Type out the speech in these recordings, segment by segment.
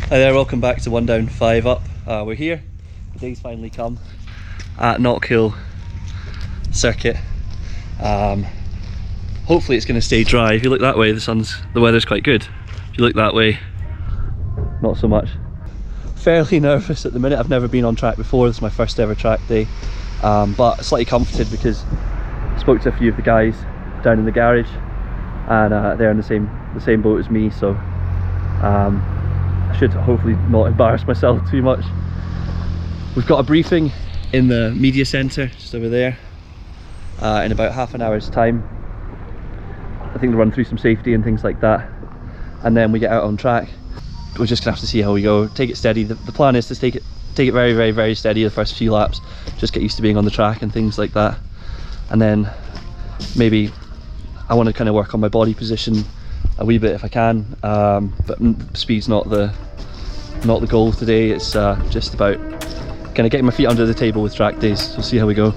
Hi there, welcome back to 1 Down 5 Up. We're here, the day's finally come at Knockhill circuit. Hopefully it's going to stay dry. If you look that way, the weather's quite good. If you look that way, not so much. Fairly nervous at the minute. I've never been on track before. This is my first ever track day, but slightly comforted because I spoke to a few of the guys down in the garage, and they're in the same boat as me, so I should hopefully not embarrass myself too much. We've got a briefing in the media centre just over there in about half an hour's time. I think they'll run through some safety and things like that, and then we get out on track. We're just gonna have to see how we go, take it steady. The plan is to take it very steady the first few laps, just get used to being on the track and things like that, and then maybe I want to kind of work on my body position a wee bit if I can, but speed's not the goal today. It's just about kind of getting my feet under the table with track days. We'll see how we go.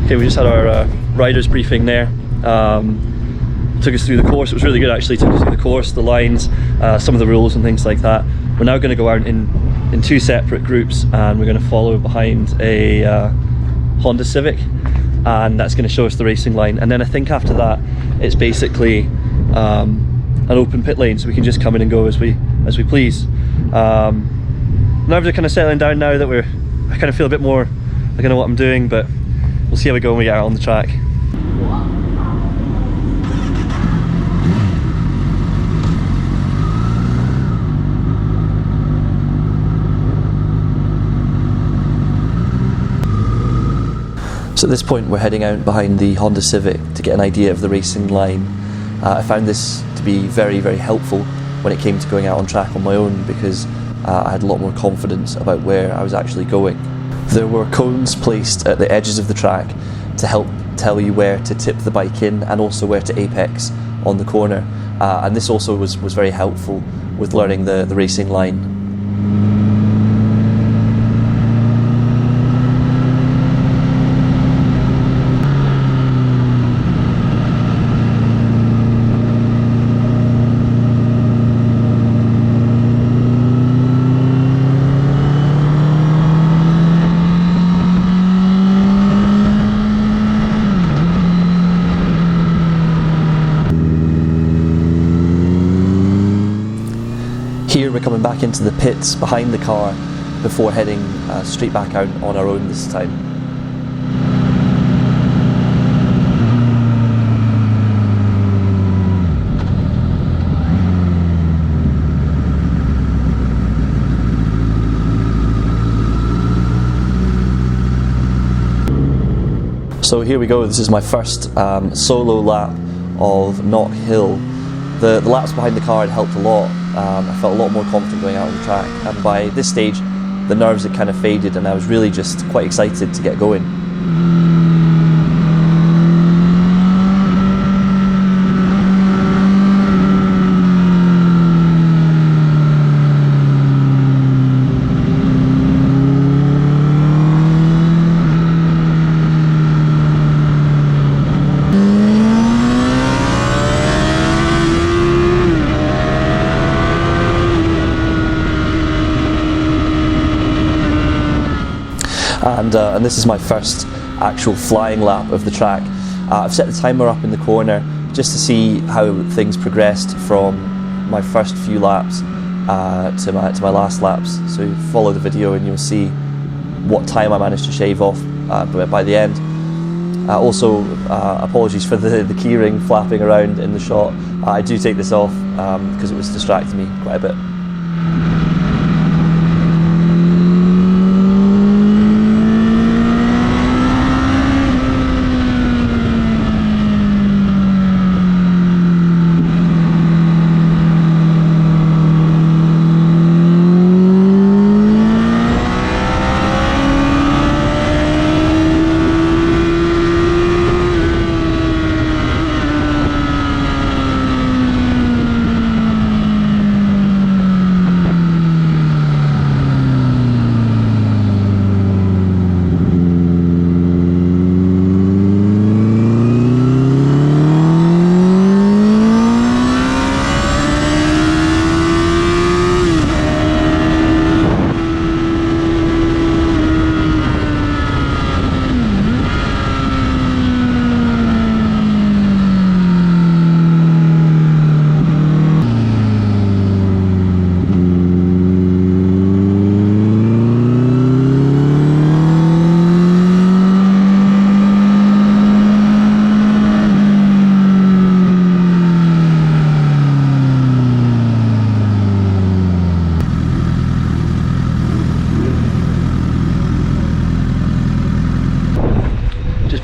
Okay, we just had our riders briefing there. Took us through the course. It was really good actually. Took us through the course, the lines, some of the rules and things like that. We're now going to go out in two separate groups, and we're going to follow behind a Honda Civic, and that's going to show us the racing line. And then I think after that it's basically an open pit lane, so we can just come in and go as we please. Nerves are kind of settling down now that I kind of feel a bit more like I know what I'm doing, but we'll see how we go when we get out on the track. So at this point we're heading out behind the Honda Civic to get an idea of the racing line. I found this to be very helpful when it came to going out on track on my own, because I had a lot more confidence about where I was actually going. There were cones placed at the edges of the track to help tell you where to tip the bike in and also where to apex on the corner, and this also was very helpful with learning the racing line. Here we're coming back into the pits behind the car before heading straight back out on our own this time. So here we go, this is my first solo lap of Knockhill. The laps behind the car had helped a lot. I felt a lot more confident going out on the track, and by this stage the nerves had kind of faded and I was really just quite excited to get going. And this is my first actual flying lap of the track. I've set the timer up in the corner just to see how things progressed from my first few laps to my last laps. So follow the video and you'll see what time I managed to shave off by the end. Also, apologies for the keyring flapping around in the shot. I do take this off because it was distracting me quite a bit.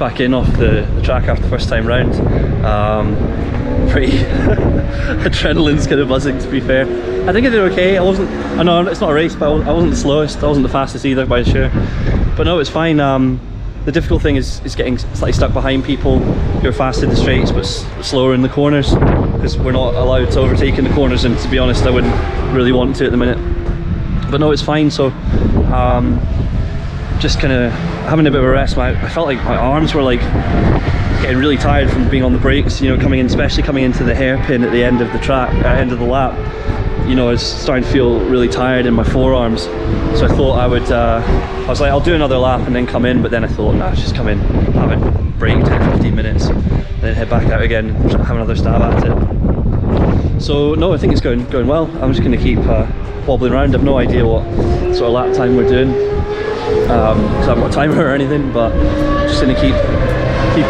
back in off the track after the first time round. Pretty adrenaline's kind of buzzing, to be fair. I think I did okay. I know it's not a race, but I wasn't the slowest, I wasn't the fastest either by a share. But no, it's fine. The difficult thing is getting slightly stuck behind people who are fast in the straights but slower in the corners, because we're not allowed to overtake in the corners, and to be honest I wouldn't really want to at the minute. But no, it's fine. So just kind of having a bit of a rest. I felt like my arms were like getting really tired from being on the brakes, you know, especially coming into the hairpin at the end of the track, end of the lap. You know, I was starting to feel really tired in my forearms, so I thought I was like, I'll do another lap and then come in, but then I thought, nah, just come in, have a break, 10-15 minutes, then head back out again, have another stab at it. So no, I think it's going well. I'm just going to keep wobbling around. I've no idea what sort of lap time we're doing, because I haven't got a timer or anything, but just going to keep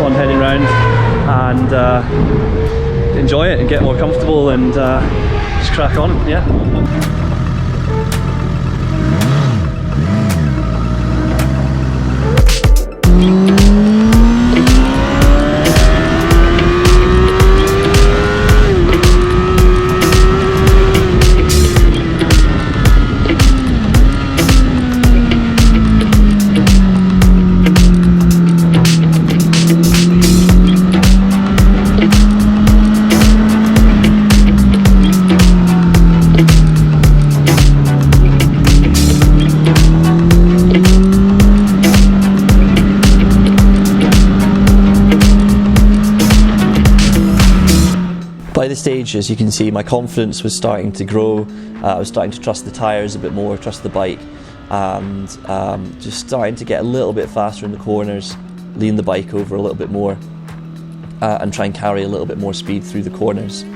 on heading around and enjoy it and get more comfortable and just crack on, yeah. By this stage, as you can see, my confidence was starting to grow. I was starting to trust the tyres a bit more, trust the bike, and just starting to get a little bit faster in the corners, lean the bike over a little bit more, and try and carry a little bit more speed through the corners.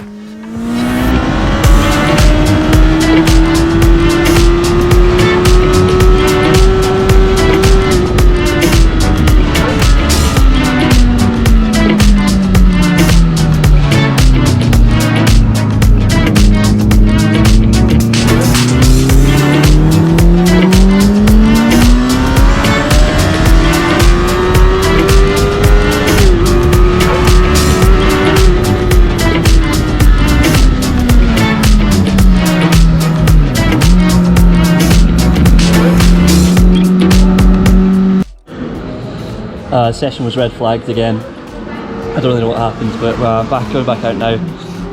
Session was red flagged again. I don't really know what happened, but going back out now.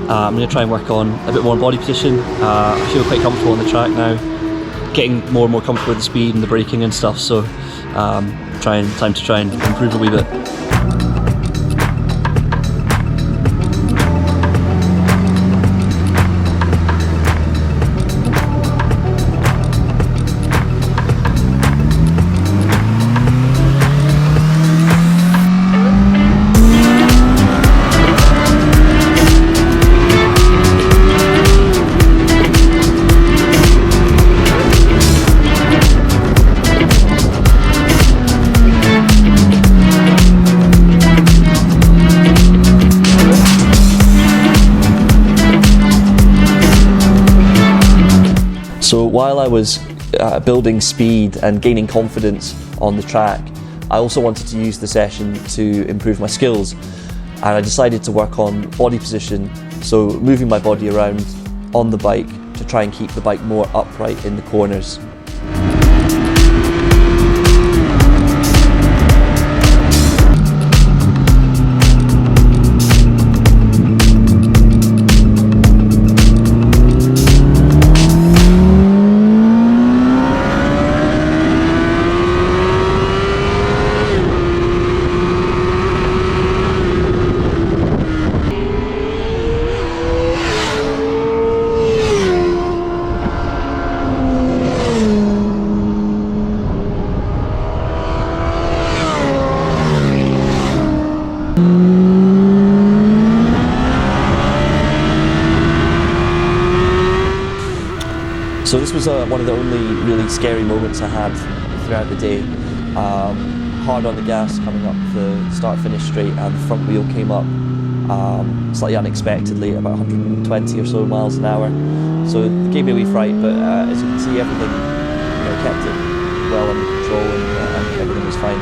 I'm going to try and work on a bit more body position. I feel quite comfortable on the track now, getting more and more comfortable with the speed and the braking and stuff, so time to try and improve a wee bit. So while I was building speed and gaining confidence on the track, I also wanted to use the session to improve my skills, and I decided to work on body position, so moving my body around on the bike to try and keep the bike more upright in the corners. So this was one of the only really scary moments I had throughout the day. Hard on the gas coming up the start-finish straight, and the front wheel came up slightly unexpectedly at about 120 or so miles an hour. So it gave me a wee fright, but as you can see, everything kept it well under control, and everything was fine.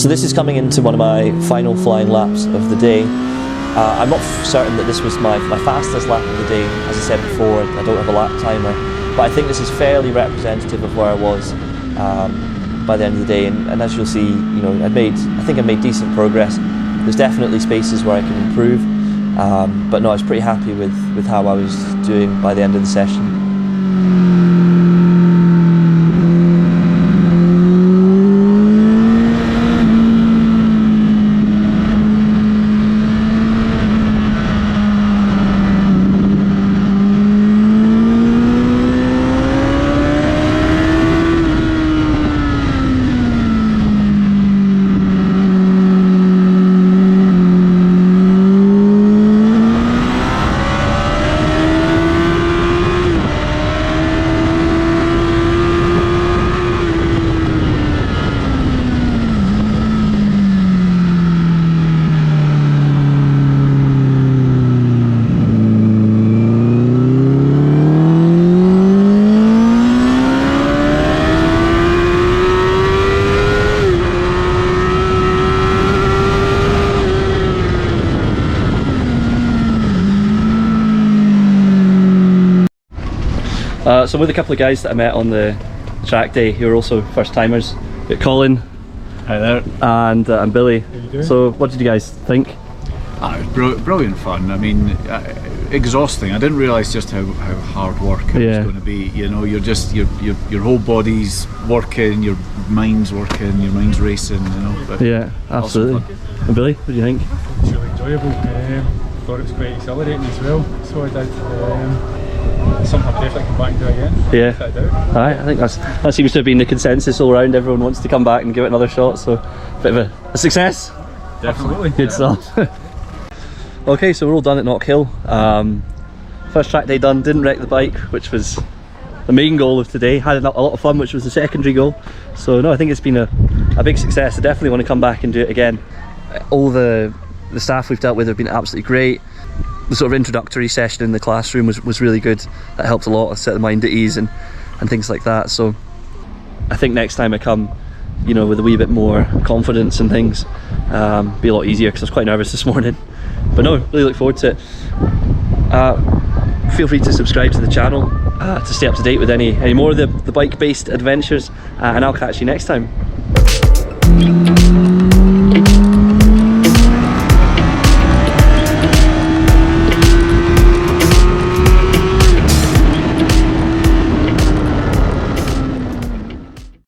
So this is coming into one of my final flying laps of the day. I'm not certain that this was my fastest lap of the day. As I said before, I don't have a lap timer, but I think this is fairly representative of where I was by the end of the day. And as you'll see, you know, I think I made decent progress. There's definitely spaces where I can improve, but no, I was pretty happy with how I was doing by the end of the session. So with a couple of guys that I met on the track day who are also first timers, we've got Colin. Hi there. And Billy. How you doing? So what did you guys think? It was brilliant fun. I mean, exhausting. I didn't realise just how hard work it was going to be. You know, you're just your whole body's working, your mind's working, your mind's racing. You know. But yeah, absolutely. Awesome. And Billy, what do you think? It's really enjoyable. Thought it was quite exhilarating as well, so I did. Something I'll definitely come back and do again. Yeah. Without a doubt. I think that seems to have been the consensus all around. Everyone wants to come back and give it another shot, so a bit of a success. Definitely. Good stuff. Okay, so we're all done at Knockhill. First track day done, didn't wreck the bike, which was the main goal of today. Had a lot of fun, which was the secondary goal. So no, I think it's been a big success. I definitely want to come back and do it again. All the staff we've dealt with have been absolutely great. The sort of introductory session in the classroom was really good. That helped a lot, set the mind at ease and things like that. So I think next time I come, you know, with a wee bit more confidence and things, be a lot easier, because I was quite nervous this morning. But no, really look forward to it. Feel free to subscribe to the channel to stay up to date with any more of the bike-based adventures, and I'll catch you next time.